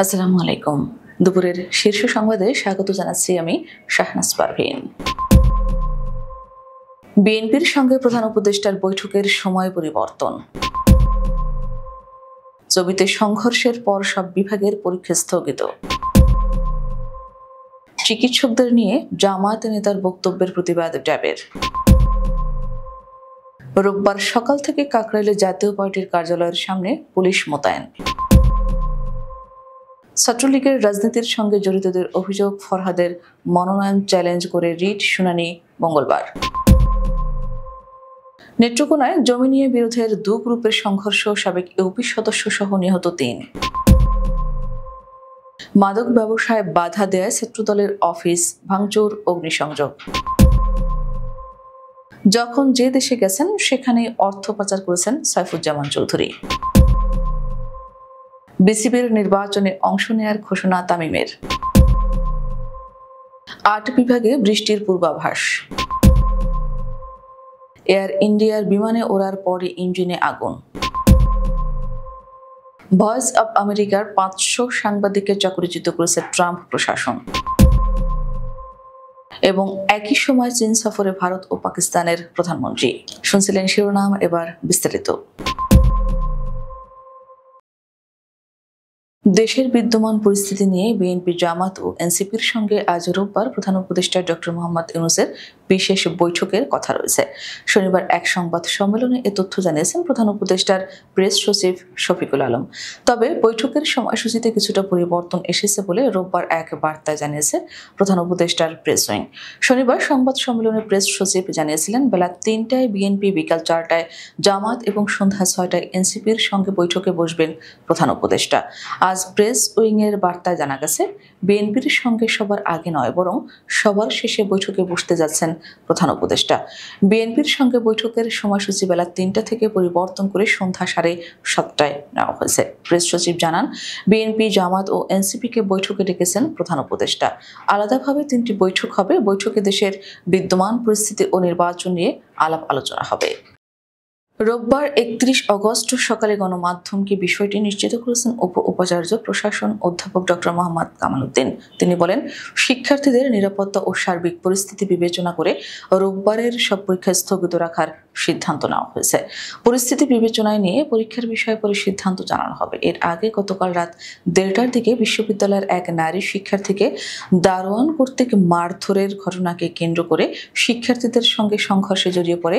আসসালামু আলাইকুম। দুপুরের শীর্ষ সংবাদে স্বাগত জানাচ্ছি আমি শাহনাজ পারভীন। বিএনপির সঙ্গে প্রধান উপদেষ্টার বৈঠকের সময় পরিবর্তন। জমিতে সংঘর্ষের পর সব বিভাগের পরীক্ষা স্থগিত। চিকিৎসকদের নিয়ে জামায়াত নেতার বক্তব্যের প্রতিবাদ ড্যাবের। রোববার সকাল থেকে কাকরাইলে জাতীয় পার্টির কার্যালয়ের সামনে পুলিশ মোতায়েন। ছাত্রলীগের রাজনীতির সঙ্গে জড়িতদের অভিযোগ, ফরহাদের মনোনয়ন চ্যালেঞ্জ করে রিট শুনানি মঙ্গলবার। নেত্রকোনায় জমি নিয়ে বিরোধের দু গ্রুপের সংঘর্ষ, সাবেক ইউপি সদস্য সহ নিহত ৩। মাদক ব্যবসায় বাধা দেয় ছাত্রদলের অফিস ভাঙচুর, অগ্নিসংযোগ। যখন যে দেশে গেছেন সেখানে অর্থ পাচার করেছেন সাইফুজ্জামান চৌধুরী। বিসিবির নির্বাচনে অংশ নেয়ার ঘোষণা তামিমের। ৮ বিভাগে বৃষ্টির পূর্বাভাস। এয়ার ইন্ডিয়ার বিমানে ওড়ার পরে ইঞ্জিনে আগুন। ভয়েস অব আমেরিকার ৫০০ সাংবাদিককে চাকরিচ্যুত করেছে ট্রাম্প প্রশাসন। এবং একই সময় চীন সফরে ভারত ও পাকিস্তানের প্রধানমন্ত্রী। শুনছিলেন শিরোনাম, এবার বিস্তারিত। দেশের বিদ্যমান পরিস্থিতি নিয়ে বিএনপি, জামাত ও এনসিপির সঙ্গে আজ রোববার প্রধান উপদেষ্টা ডক্টর মোহাম্মদ ইউনূসের বিশেষ বৈঠকের কথা রয়েছে। শনিবার এক সংবাদ সম্মেলনে এ তথ্য জানিয়েছেন প্রধান উপদেষ্টার প্রেস সচিব শফিকুল আলম। তবে বৈঠকের সময়সূচিতে কিছুটা পরিবর্তন এসেছে বলে রোববার এক বার্তায় জানিয়েছে প্রধান উপদেষ্টার প্রেস উইং। শনিবার সংবাদ সম্মেলনে প্রেস সচিব জানিয়েছিলেন, বেলা ৩টায় বিএনপি, বিকাল ৪টায় জামাত এবং সন্ধ্যা ৬টায় এনসিপির সঙ্গে বৈঠকে বসবেন প্রধান উপদেষ্টা। আজ প্রেস উইং এর বার্তায় জানা গেছে, বিএনপির সঙ্গে সবার আগে নয় বরং সবার শেষে বৈঠকে বসতে যাচ্ছেন প্রধান উপদেষ্টা। বিএনপির সঙ্গে বৈঠকের সময়সূচি বেলা ৩টা থেকে পরিবর্তন করে সন্ধ্যা ৭:৩০টায় নেওয়া হয়েছে। প্রেস সচিব জানান, বিএনপি, জামাত ও এনসিপিকে বৈঠকে ডেকেছেন প্রধান উপদেষ্টা। আলাদাভাবে ৩টি বৈঠক হবে। বৈঠকে দেশের বিদ্যমান পরিস্থিতি ও নির্বাচন নিয়ে আলাপ আলোচনা হবে। রোববার ৩১ অগস্ট সকালে গণমাধ্যমকে বিষয়টি নিশ্চিত করেছেন উপাচার্য প্রশাসন অধ্যাপক ডক্টর মোহাম্মদ কামাল উদ্দিন। তিনি বলেন, শিক্ষার্থীদের নিরাপত্তা ও সার্বিক পরিস্থিতি বিবেচনা করে রোববারের সব পরীক্ষা স্থগিত রাখার সিদ্ধান্ত নেওয়া হয়েছে। পরিস্থিতি বিবেচনায় নিয়ে পরীক্ষার বিষয়ে পরে সিদ্ধান্ত জানানো হবে। এর আগে গতকাল রাত ১:৩০টার দিকে বিশ্ববিদ্যালয়ের এক নারী শিক্ষার্থীকে দারোয়ান কর্তৃক মারধরের ঘটনাকে কেন্দ্র করে শিক্ষার্থীদের সঙ্গে সংঘর্ষে জড়িয়ে পড়ে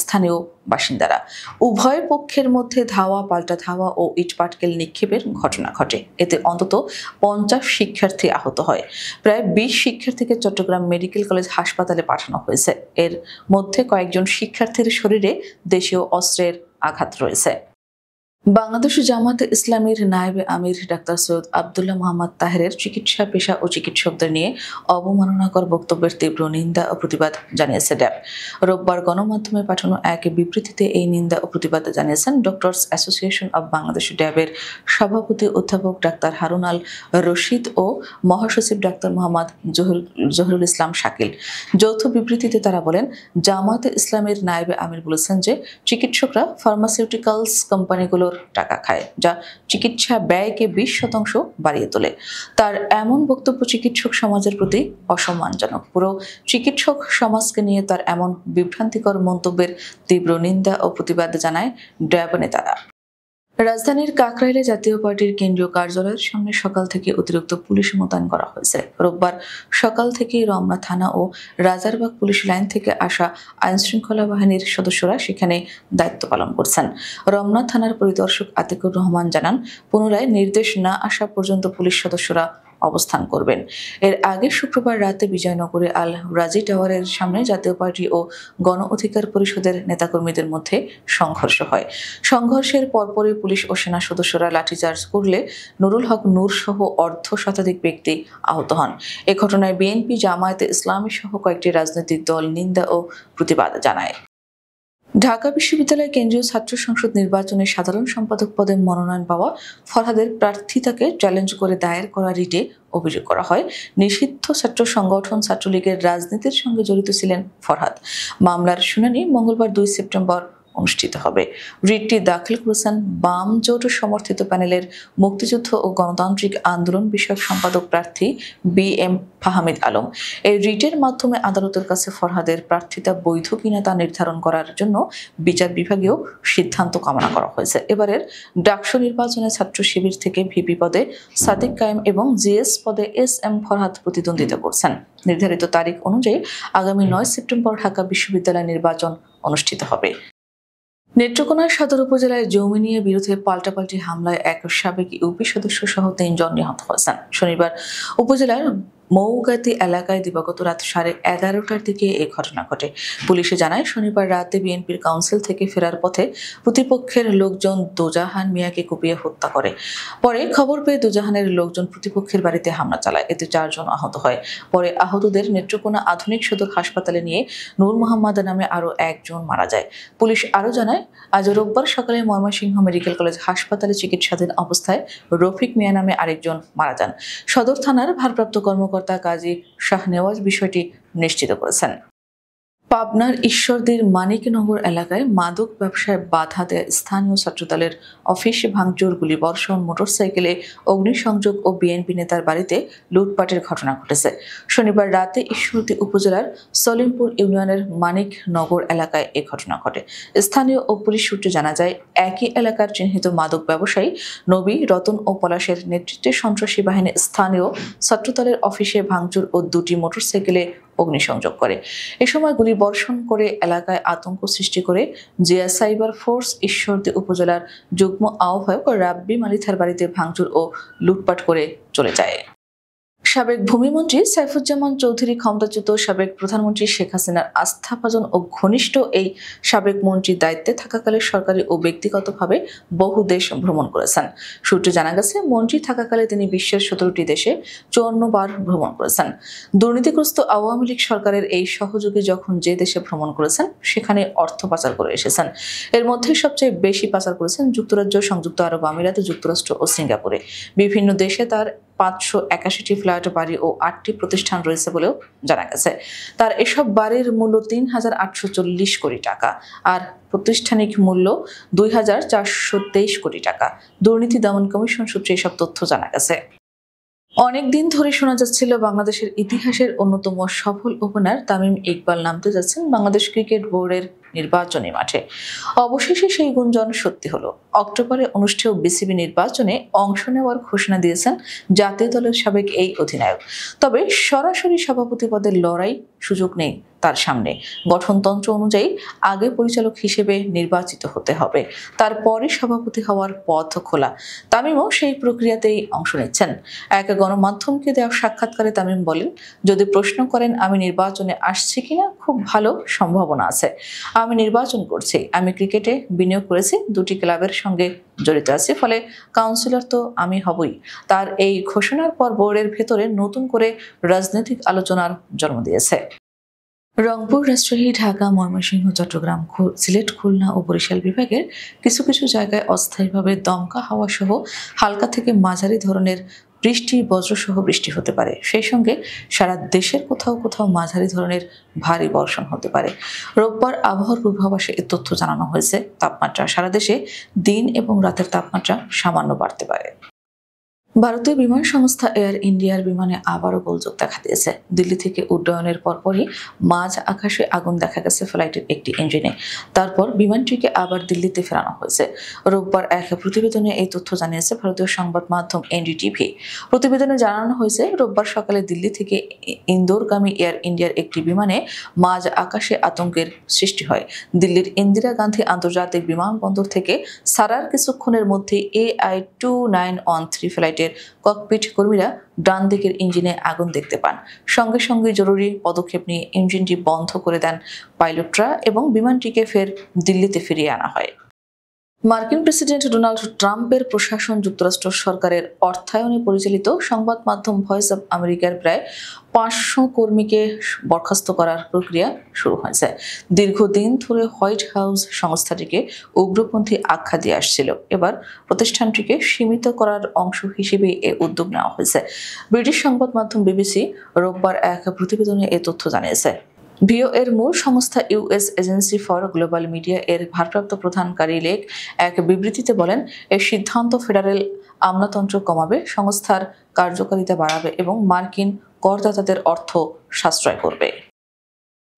স্থানীয় বাসিন্দারা। উভয় পক্ষের মধ্যে ধাওয়া পাল্টা ধাওয়া ও ইটপাটকেল নিক্ষেপের ঘটনা ঘটে। এতে অন্তত ৫০ শিক্ষার্থী আহত হয়। প্রায় ২০ শিক্ষার্থীকে চট্টগ্রাম মেডিকেল কলেজ হাসপাতালে পাঠানো হয়েছে। এর মধ্যে কয়েকজন শিক্ষার্থীর শরীরে দেশীয় অস্ত্রের আঘাত রয়েছে। বাংলাদেশ জামায়াতে ইসলামীর নায়েবে আমির ডাক্তার সৈয়দ আব্দুল্লাহ মোহাম্মদ তাহেরের চিকিৎসা পেশা ও চিকিৎসকদের নিয়ে অবমাননাকর বক্তব্যের তীব্র নিন্দা ও প্রতিবাদ জানিয়েছে ড্যাব। রোববার গণমাধ্যমে পাঠানো এক বিবৃতিতে এই নিন্দা ও প্রতিবাদ জানিয়েছেন ডক্টরস অ্যাসোসিয়েশন অব বাংলাদেশ ড্যাবের সভাপতি অধ্যাপক ডাক্তার হারুন আল রশিদ ও মহাসচিব ডাক্তার মোহাম্মদ জহিরুল ইসলাম শাকিল। যৌথ বিবৃতিতে তারা বলেন, জামায়াতে ইসলামীর নায়েবে আমির বলেছেন যে চিকিৎসকরা ফার্মাসিউটিক্যালস কোম্পানিগুলো টাকা খায়, যা চিকিৎসা ব্যয়কে ২০% বাড়িয়ে তোলে। তার এমন বক্তব্য চিকিৎসক সমাজের প্রতি অসম্মানজনক। পুরো চিকিৎসক সমাজকে নিয়ে তার এমন বিভ্রান্তিকর মন্তব্যের তীব্র নিন্দা ও প্রতিবাদ জানায় ড্যাব নেতারা। রাজধানীর কাকরাইলে জাতীয় পার্টির কেন্দ্রীয় কার্যালয়ের সামনে সকাল থেকে অতিরিক্ত পুলিশ মোতায়েন করা হয়েছে। রোববার সকাল থেকেই রমনা থানা ও রাজারবাগ পুলিশ লাইন থেকে আসা আইনশৃঙ্খলা বাহিনীর সদস্যরা সেখানে দায়িত্ব পালন করছেন। রমনা থানার পরিদর্শক আতিকুর রহমান জানান, পুনরায় নির্দেশ না আসা পর্যন্ত পুলিশ সদস্যরা অবস্থান করবেন। এর আগে শুক্রবার রাতে বিজয়নগরে আল রাজি টাওয়ারের সামনে জাতীয় পার্টি ও গণ অধিকার পরিষদের নেতাকর্মীদের মধ্যে সংঘর্ষ হয়। সংঘর্ষের পরপরই পুলিশ ও সেনা সদস্যরা লাঠিচার্জ করলে নুরুল হক নূর সহ অর্ধশতাধিক ব্যক্তি আহত হন। এ ঘটনায় বিএনপি, জামায়াতে ইসলামী সহ কয়েকটি রাজনৈতিক দল নিন্দা ও প্রতিবাদ জানায়। ঢাকা বিশ্ববিদ্যালয় কেন্দ্রীয় ছাত্র সংসদ নির্বাচনে সাধারণ সম্পাদক পদে মনোনয়ন পাওয়া ফরহাদের প্রার্থিতাকে চ্যালেঞ্জ করে দায়ের করা রিটে অভিযোগ করা হয়, নিষিদ্ধ ছাত্র সংগঠন ছাত্রলীগের রাজনীতির সঙ্গে জড়িত ছিলেন ফরহাদ। মামলার শুনানি মঙ্গলবার ২ সেপ্টেম্বর অনুষ্ঠিত হবে। রিটটি দাখিল করেছেন বাম জোট সমর্থিত প্যানেলের মুক্তিযুদ্ধ ও গণতান্ত্রিক আন্দোলন বিষয়ক সম্পাদক প্রার্থী BM ফাহামিদ আলম। এই রিটের মাধ্যমে আদালতের কাছে ফরহাদের প্রার্থিতা বৈধ কিনা তা নির্ধারণ করার জন্য বিচার বিভাগীয় সিদ্ধান্ত কামনা করা হয়েছে। এবারের ডাকসু নির্বাচনে ছাত্র শিবির থেকে ভিপি পদে সাদিক কায়েম এবং জিএস পদে SM ফরহাদ প্রতিদ্বন্দ্বিতা করছেন। নির্ধারিত তারিখ অনুযায়ী আগামী 9 সেপ্টেম্বর ঢাকা বিশ্ববিদ্যালয় নির্বাচন অনুষ্ঠিত হবে। নেত্রকোনা সদর উপজেলায় জমি নিয়ে বিরোধে পাল্টাপাল্টি হামলায় এক সাবেক ইউপি সদস্য সহ 3 জন নিহত হয়েছেন। শনিবার উপজেলার মৌগাতি এলাকায় দিবাগত রাত 11:30টার দিকে এই ঘটনা ঘটে। পুলিশে জানায়, শনিবার রাতে বিএনপির কাউন্সিল থেকে ফেরার পথে প্রতিপক্ষের লোকজন দোজাহান মিয়াকে কুপিয়ে হত্যা করে। পরে খবর পেয়ে দোজাহানের লোকজন প্রতিপক্ষের বাড়িতে হামলা চালায়, এতে 4 জন আহত হয়। পরে আহতদের নেত্রকোনা আধুনিক সদর হাসপাতালে নিয়ে নূর মোহাম্মদ নামে আরও 1 জন মারা যায়। পুলিশ আরও জানায়, আজ রোববার সকালে ময়মনসিংহ মেডিকেল কলেজ হাসপাতালে চিকিৎসাধীন অবস্থায় রফিক মিয়া নামে আরেকজন মারা যান। সদর থানার ভারপ্রাপ্ত কর্মকর্তা কাজী শাহনেওয়াজ বিষয়টি নিশ্চিত করেছেন। পাবনার ঈশ্বরদীর মানিকনগর এলাকায় মাদক ব্যবসায় বাধা দেয় স্থানীয় ছাত্রদলের অফিসে ভাঙচুর, গুলিবর্ষণ, মোটরসাইকেলে অগ্নিসংযোগ ও বিএনপি নেতার বাড়িতে লুটপাটের ঘটনা ঘটেছে। শনিবার রাতে ঈশ্বরদী উপজেলার সলিমপুর ইউনিয়নের মানিকনগর এলাকায় এ ঘটনা ঘটে। স্থানীয় ও পুলিশ সূত্রে জানা যায়, একই এলাকার চিহ্নিত মাদক ব্যবসায়ী নবী, রতন ও পলাশের নেতৃত্বে সন্ত্রাসী বাহিনী স্থানীয় ছাত্রদলের অফিসে ভাঙচুর ও 2টি মোটরসাইকেলে অগ্নিসংযোগ করে। এ সময় গুলিবর্ষণ করে এলাকায় আতঙ্ক সৃষ্টি করে জিয়া সাইবার ফোর্স ঈশ্বরদী উপজেলার যুগ্ম আহ্বায়ক রাব্বি মালিথার বাড়িতে ভাঙচুর ও লুটপাট করে চলে যায়। সাবেক ভূমিমন্ত্রী সাইফুজ্জামান চৌধুরী ক্ষমতাচ্যুত সাবেক প্রধানমন্ত্রী শেখ হাসিনার আস্থাভাজন ও ঘনিষ্ঠ এই সাবেক মন্ত্রী দায়িত্বে থাকাকালে সরকারি ও ব্যক্তিগতভাবে বহু দেশ ভ্রমণ করেছেন। সূত্রে জানা গেছে, মন্ত্রী থাকাকালে তিনি বিশ্বের 17টি দেশে 54 বার ভ্রমণ করেছেন। দুর্নীতিগ্রস্ত আওয়ামী লীগ সরকারের এই সহযোগী যখন যে দেশে ভ্রমণ করেছেন সেখানে অর্থ পাচার করে এসেছেন। এর মধ্যে সবচেয়ে বেশি পাচার করেছেন যুক্তরাজ্য, সংযুক্ত আরব আমিরাত, যুক্তরাষ্ট্র ও সিঙ্গাপুরে। বিভিন্ন দেশে তার 581টি ফ্ল্যাট, বাড়ি ও 8টি প্রতিষ্ঠান রয়েছে বলেও জানা গেছে। তার এসব বাড়ির মূল্য 3,840 কোটি টাকা আর প্রাতিষ্ঠানিক মূল্য 2,423 কোটি টাকা। দুর্নীতি দমন কমিশন সূত্রে এসব তথ্য জানা গেছে। অনেকদিন ধরে শোনা যাচ্ছিল বাংলাদেশের ইতিহাসের অন্যতম সফল ওপেনার তামিম ইকবাল নামতে যাচ্ছেন বাংলাদেশ ক্রিকেট বোর্ডের নির্বাচনী মাঠে। অবশেষে সেই গুঞ্জন সত্যি হলো। অক্টোবরে অনুষ্ঠেয় বিসিবি নির্বাচনে অংশ নেওয়ার ঘোষণা দিয়েছেন জাতীয় দলের সাবেক এই অধিনায়ক। তবে সরাসরি সভাপতি পদের লড়াই সুযোগ নেই তার সামনে। গঠনতন্ত্র অনুযায়ী আগে পরিচালক হিসেবে নির্বাচিত হতে হবে, তারপরে সভাপতি হওয়ার পথ খোলা। তামিমও সেই প্রক্রিয়াতেই অংশ নিচ্ছেন। এক গণমাধ্যমকে দেওয়া সাক্ষাৎকারে তামিম বলেন, যদি প্রশ্ন করেন আমি নির্বাচনে আসছি কিনা, খুব ভালো সম্ভাবনা আছে। আমি নির্বাচন করছি। আমি ক্রিকেটে বিনিয়োগ করেছি, 2টি ক্লাবের সঙ্গে জড়িত আছি, ফলে কাউন্সিলর তো আমি হবই। তার এই ঘোষণার পর বোর্ডের ভেতরে নতুন করে রাজনৈতিক আলোচনার জন্ম দিয়েছে। রংপুর, রাজশাহী, ঢাকা, ময়মনসিংহ, চট্টগ্রাম, সিলেট, খুলনা ও বরিশাল বিভাগের কিছু কিছু জায়গায় অস্থায়ীভাবে দমকা হাওয়া সহ হালকা থেকে মাঝারি ধরনের বৃষ্টি, বজ্রসহ বৃষ্টি হতে পারে। সেই সঙ্গে সারা দেশের কোথাও কোথাও মাঝারি ধরনের ভারী বর্ষণ হতে পারে। রোববার আবহাওয়ার পূর্বাভাসে এ তথ্য জানানো হয়েছে। তাপমাত্রা সারা দেশে দিন এবং রাতের তাপমাত্রা সামান্য বাড়তে পারে। ভারতীয় বিমান সংস্থা এয়ার ইন্ডিয়ার বিমানে আবারও গোলযোগ দেখা দিয়েছে। দিল্লি থেকে উড্ডয়নের পরপরই মাঝ আকাশে আগুন দেখা গেছে ফ্লাইটের একটি ইঞ্জিনে। তারপর বিমানটিকে আবার দিল্লিতে ফেরানো হয়েছে। রোববার এক প্রতিবেদনে এই তথ্য জানিয়েছে ভারতীয় সংবাদ মাধ্যম NDTV। প্রতিবেদনে জানানো হয়েছে, রোববার সকালে দিল্লি থেকে ইন্দোরগামী এয়ার ইন্ডিয়ার একটি বিমানে মাঝ আকাশে আতঙ্কের সৃষ্টি হয়। দিল্লির ইন্দিরা গান্ধী আন্তর্জাতিক বিমানবন্দর থেকে ছাড়ার কিছুক্ষণের মধ্যে AI-2913 ফ্লাইটের ককপিট কর্মীরা ডান দিকের ইঞ্জিনে আগুন দেখতে পান। সঙ্গে সঙ্গে জরুরি পদক্ষেপ নিয়ে ইঞ্জিনটি বন্ধ করে দেন পাইলটরা এবং বিমানটিকে ফের দিল্লিতে ফিরিয়ে আনা হয়। মার্কিন প্রেসিডেন্ট ডোনাল্ড ট্রাম্পের প্রশাসন যুক্তরাষ্ট্র সরকারের অর্থায়নে পরিচালিত সংবাদ মাধ্যম ভয়েস অব আমেরিকার প্রায় 500 কর্মীকে বরখাস্ত করার প্রক্রিয়া শুরু হয়েছে। দীর্ঘদিন ধরে হোয়াইট হাউস সংস্থাটিকে উগ্রপন্থী আখ্যা দিয়ে আসছিল। এবার প্রতিষ্ঠানটিকে সীমিত করার অংশ হিসেবে এ উদ্যোগ নেওয়া হয়েছে। ব্রিটিশ সংবাদ মাধ্যম BBC রোববার এক প্রতিবেদনে এ তথ্য জানিয়েছে। ভিও এর মূল সংস্থা US agency for global media এর ভারপ্রাপ্ত প্রধান কারি লেক এক বিবৃতিতে বলেন, এর সিদ্ধান্ত ফেডারেল আমলাতন্ত্র কমাবে, সংস্থার কার্যকারিতা বাড়াবে এবং মার্কিন করদাতাদের অর্থ সাশ্রয় করবে।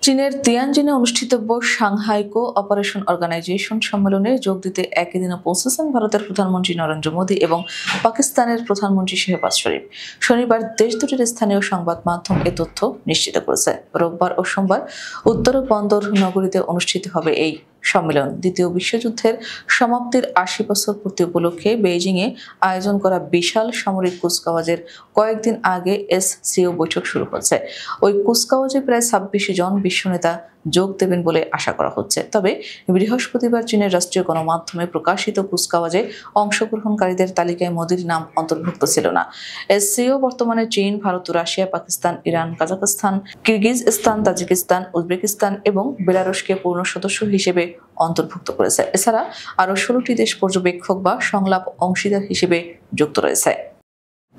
চীনের তিয়ানজিনে অনুষ্ঠিতব্য সাংহাই কো-অপারেশন অর্গানাইজেশন সম্মেলনে যোগ দিতে একই দিনে পৌঁছেছেন ভারতের প্রধানমন্ত্রী নরেন্দ্র মোদী এবং পাকিস্তানের প্রধানমন্ত্রী শেহবাজ শরীফ। শনিবার দেশ দুটির স্থানীয় সংবাদ মাধ্যম এ তথ্য নিশ্চিত করেছে। রোববার ও সোমবার উত্তর বন্দর নগরীতে অনুষ্ঠিত হবে এই সম্মেলন। দ্বিতীয় বিশ্বযুদ্ধের সমাপ্তির ৮০ বছর পূর্তি উপলক্ষে বেইজিংয়ে আয়োজন করা বিশাল সামরিক কুচকাওয়াজের কয়েকদিন আগে এসসিও বৈঠক শুরু হচ্ছে। ওই কুচকাওয়াজে প্রায় ২৬ জন বিশ্ব নেতা যোগ দেবেন বলে আশা করা হচ্ছে। তবে বৃহস্পতিবার চীনের রাষ্ট্রীয় গণমাধ্যমে প্রকাশিত কুচকাওয়াজে অংশগ্রহণকারীদের তালিকায় মোদির নাম অন্তর্ভুক্ত ছিল না। এসসিও বর্তমানে চীন, Bharat, Russia, Pakistan, Iran, Kazakhstan, Kyrgyzstan, Tajikistan, Uzbekistan এবং বেলারুশকে পূর্ণ সদস্য হিসেবে অন্তর্ভুক্ত করেছে। এছাড়া আরও ১৬টি দেশ পর্যবেক্ষক বা সংলাপ অংশীদার হিসেবে যুক্ত রয়েছে।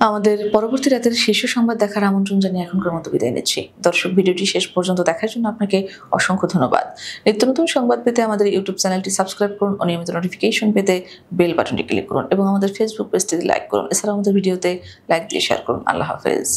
আমাদের পরবর্তী রাতের শীর্ষ সংবাদ দেখার আমন্ত্রণ জানিয়ে এখনকার মতো বিদায় নিচ্ছি। দর্শক, ভিডিওটি শেষ পর্যন্ত দেখার জন্য আপনাকে অসংখ্য ধন্যবাদ। নিত্য নতুন সংবাদ পেতে আমাদের ইউটিউব চ্যানেলটি সাবস্ক্রাইব করুন ও নিয়মিত নোটিফিকেশন পেতে বেল বাটনটি ক্লিক করুন এবং আমাদের ফেসবুক পেজটি লাইক করুন। এছাড়াও আমাদের ভিডিওতে লাইক দিয়ে শেয়ার করুন। আল্লাহ হাফেজ।